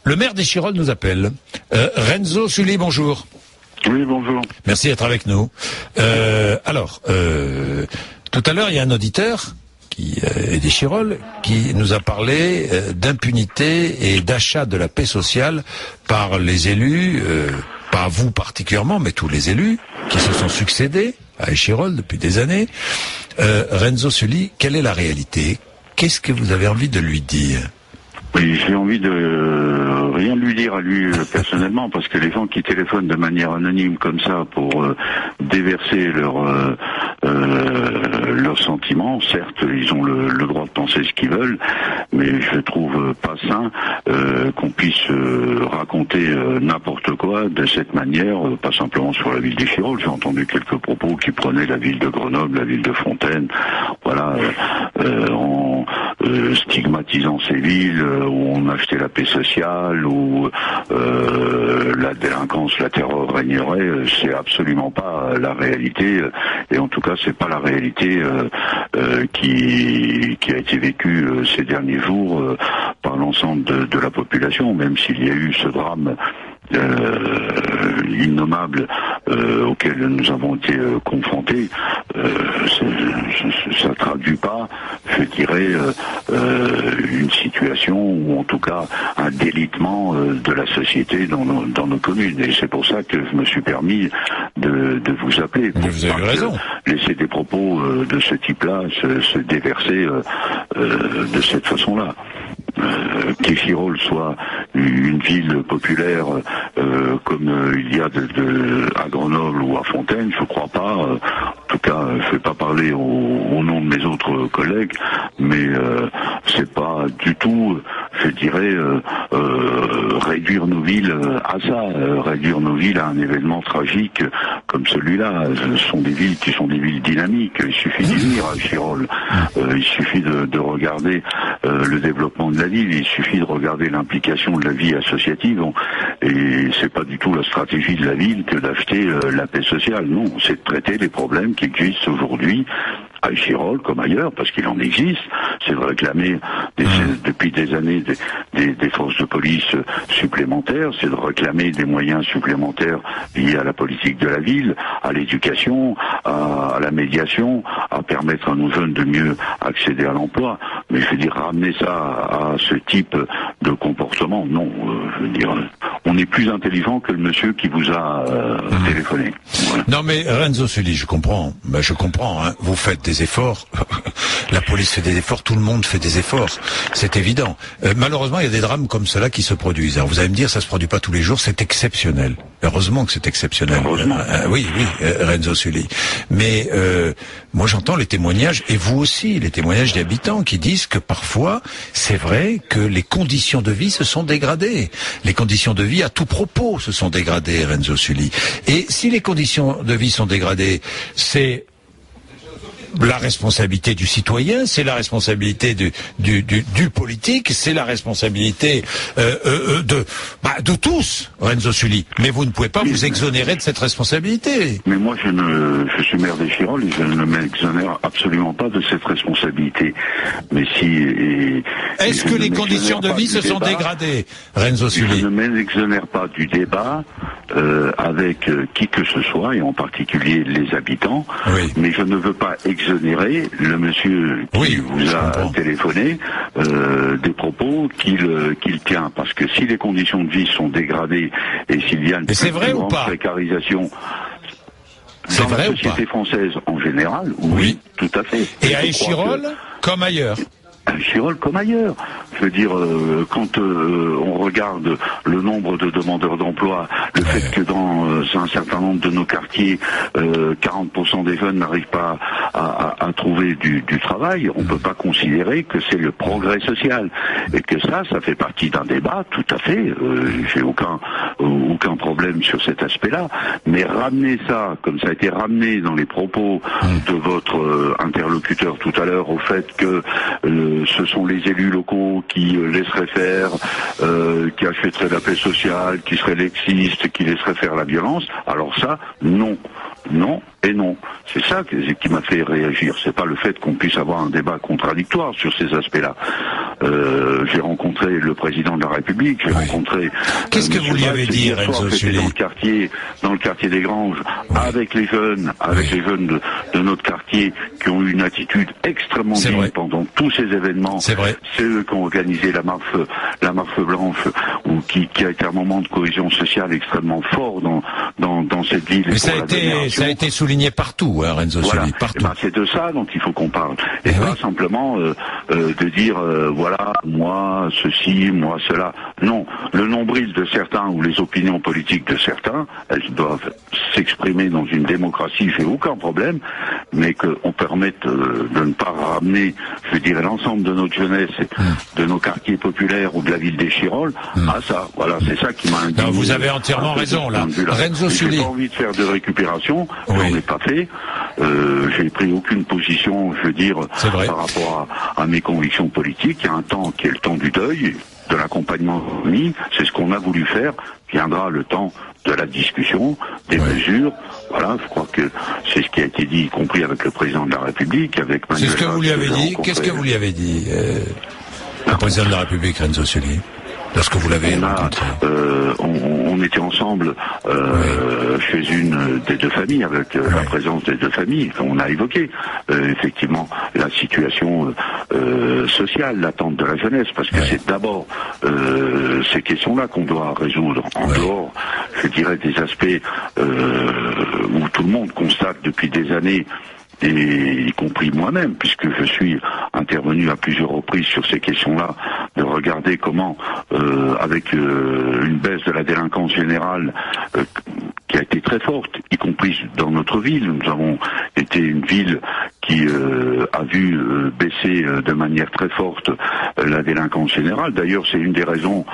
Le maire d'Échirolles nous appelle. Renzo Sully, bonjour. Oui, bonjour. Merci d'être avec nous. Tout à l'heure, il y a un auditeur qui est d'Échirolles qui nous a parlé d'impunité et d'achat de la paix sociale par les élus, pas vous particulièrement, mais tous les élus qui se sont succédés à Échirolles depuis des années. Renzo Sully, quelle est la réalité? Qu'est-ce que vous avez envie de lui dire? Oui, j'ai envie de rien lui dire à lui personnellement, parce que les gens qui téléphonent de manière anonyme comme ça pour déverser leurs sentiments, certes, ils ont le droit de penser ce qu'ils veulent, mais je trouve pas sain qu'on puisse raconter n'importe quoi de cette manière, pas simplement sur la ville d'Échirolles. J'ai entendu quelques propos qui prenaient la ville de Grenoble, la ville de Fontaine, voilà, en stigmatisant ces villes où on achetait la paix sociale, où la délinquance, la terreur régnerait. C'est absolument pas la réalité, et en tout cas c'est pas la réalité qui a été vécue ces derniers jours par l'ensemble de la population, même s'il y a eu ce drame innommable auquel nous avons été confrontés. Ça traduit pas, je dirais, une situation ou en tout cas un délitement de la société dans nos communes. Et c'est pour ça que je me suis permis de vous appeler. Mais vous avez raison. Laisser des propos de ce type-là se déverser de cette façon-là. Qu'Échirolles soit une ville populaire comme il y a à Grenoble ou à Fontaine, je crois pas. En tout cas, je vais pas parler au nom de mes autres collègues, mais c'est pas du tout, je dirais, réduire nos villes à ça, réduire nos villes à un événement tragique comme celui-là. Ce sont des villes qui sont des villes dynamiques. Il suffit d'y venir à Échirolles. Il suffit de regarder le développement de la ville. Il suffit de regarder l'implication de la vie associative. Et c'est pas du tout la stratégie de la ville que d'acheter la paix sociale. Non, c'est de traiter les problèmes qui existent aujourd'hui à Échirolles comme ailleurs, parce qu'il en existe. C'est de réclamer depuis des années des forces de police supplémentaires, c'est de réclamer des moyens supplémentaires liés à la politique de la ville, à l'éducation, à la médiation, à permettre à nos jeunes de mieux accéder à l'emploi. Mais je veux dire, ramener ça à ce type de comportement, non. Je veux dire, on est plus intelligent que le monsieur qui vous a téléphoné. Voilà. Non mais Renzo Sully, je comprends. Ben, je comprends. Hein. Vous faites des efforts. La police fait des efforts. Tout le monde fait des efforts. C'est évident. Malheureusement, il y a des drames comme cela qui se produisent. Alors vous allez me dire, ça se produit pas tous les jours. C'est exceptionnel. Heureusement que c'est exceptionnel. Oui, Renzo Sully. Mais moi, j'entends les témoignages, et vous aussi, les témoignages des habitants qui disent que parfois, c'est vrai que les conditions de vie se sont dégradées. Les conditions de vie à tout propos se sont dégradées, Renzo Sully. Et si les conditions de vie sont dégradées, c'est la responsabilité du citoyen, c'est la responsabilité du politique, c'est la responsabilité de tous, Renzo Sully. Mais vous ne pouvez pas vous exonérer de cette responsabilité. Mais moi, je suis maire d'Échirolles et je ne m'exonère absolument pas de cette responsabilité. Mais si... Est-ce que les conditions de vie se sont dégradées, Renzo Sully? Je ne m'exonère pas du débat avec qui que ce soit, et en particulier les habitants, oui. Mais je ne veux pas exonérer le monsieur qui vous a téléphoné des propos qu'il tient. Parce que si les conditions de vie sont dégradées et s'il y a une plus grande précarisation dans la société française en général, oui, tout à fait. Et à Échirolles, comme ailleurs. À Échirolles comme ailleurs. Je veux dire, quand on regarde le nombre de demandeurs d'emploi, le fait que dans un certain nombre de nos quartiers, 40% des jeunes n'arrivent pas à trouver du travail, on peut pas considérer que c'est le progrès social. Et que ça fait partie d'un débat, tout à fait. J'ai aucun problème sur cet aspect-là. Mais ramener ça, comme ça a été ramené dans les propos de votre interlocuteur tout à l'heure, au fait que ce sont les élus locaux qui laisseraient faire, qui achèteraient la paix sociale, qui seraient lexistes, qui laisseraient faire la violence, alors ça, non. Non, et non. C'est ça qui m'a fait réagir. C'est pas le fait qu'on puisse avoir un débat contradictoire sur ces aspects-là. J'ai rencontré le président de la République, j'ai rencontré... Qu'est-ce que vous lui avez dit, Renzo Sully ? Dans le quartier des Granges, avec les jeunes, les jeunes de notre quartier, qui ont eu une attitude extrêmement digne pendant tous ces événements. C'est vrai. C'est eux qui ont organisé la marche blanche, ou qui a été un moment de cohésion sociale extrêmement fort dans cette ville. Mais ça a été souligné partout, hein, Renzo Sully, partout. C'est de ça dont il faut qu'on parle. Et pas simplement de dire, voilà, moi, ceci, moi, cela. Non, le nombril de certains ou les opinions politiques de certains, elles doivent s'exprimer dans une démocratie, j'ai aucun problème, mais qu'on permette de ne pas ramener, je dirais, l'ensemble de notre jeunesse, de nos quartiers populaires ou de la ville d'Échirolles, à ça. Voilà, c'est ça qui m'a indigné. Non, vous avez entièrement raison, là. Renzo Sully. J'ai pas envie de faire de récupération, j'en ai pas fait. J'ai pris aucune position, je veux dire, par rapport à mes convictions politiques. Il y a un temps qui est le temps du deuil, de l'accompagnement mis, c'est ce qu'on a voulu faire. Viendra le temps de la discussion, des mesures. Voilà, je crois que c'est ce qui a été dit, y compris avec le président de la République, avec Manuel. C'est ce que vous lui avez dit. Qu'est-ce que vous lui avez dit, le président de la République, Renzo Sully, lorsque vous l'avez rencontré? On était ensemble chez une des deux familles, avec la présence des deux familles. On a évoqué effectivement la situation sociale, l'attente de la jeunesse, parce que c'est d'abord ces questions-là qu'on doit résoudre, en dehors, je dirais, des aspects où tout le monde constate depuis des années, et y compris moi-même, puisque je suis intervenu à plusieurs reprises sur ces questions-là, de regarder comment, avec une baisse de la délinquance générale qui a été très forte, y compris dans notre ville, nous avons été une ville qui a vu baisser de manière très forte la délinquance générale. D'ailleurs, c'est une des raisons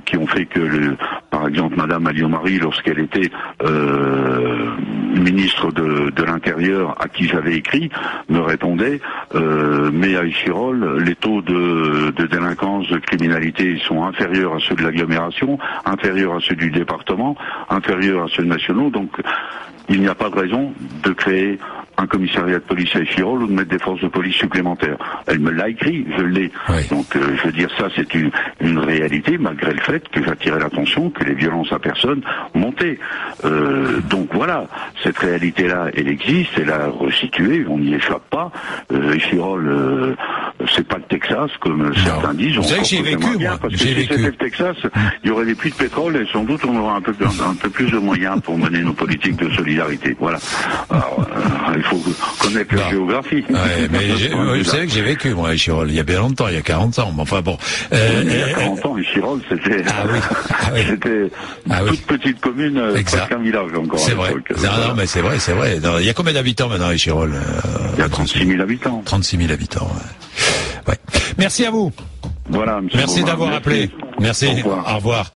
qui ont fait que, par exemple, Madame Alliot-Marie, lorsqu'elle était ministre de l'Intérieur, à qui j'avais écrit, me répondait mais à Échirolles, les taux de délinquance, de criminalité sont inférieurs à ceux de l'agglomération, inférieurs à ceux du département, inférieurs à ceux nationaux, donc il n'y a pas de raison de créer un commissariat de police à Échirolles ou de mettre des forces de police supplémentaires. Elle me l'a écrit, je l'ai. Donc je veux dire, ça c'est une réalité, malgré le fait que j'attirais l'attention que les violences à personne montaient. Donc voilà, cette réalité-là, elle existe, elle a resitué, on n'y échappe pas. Échirolles, c'est pas le Texas, comme certains disent. Vous savez que j'ai vécu, moi. Parce que si c'était le Texas, il y aurait des puits de pétrole et sans doute on aurait un peu plus de moyens pour mener nos politiques de solidarité. Voilà. Alors, il faut connaître la géographie. Vous savez que j'ai vécu, moi, à Échirolles, il y a bien longtemps, il y a 40 ans, mais enfin bon. Il y a 40 ans, Échirolles, c'était c'était une toute petite commune, presque un village encore. C'est vrai. Non, mais c'est vrai. Il y a combien d'habitants maintenant à Échirolles? Il y a 36 000 habitants. 36 000 habitants, ouais. Merci à vous. Voilà, monsieur. Merci d'avoir appelé. Merci. Au revoir.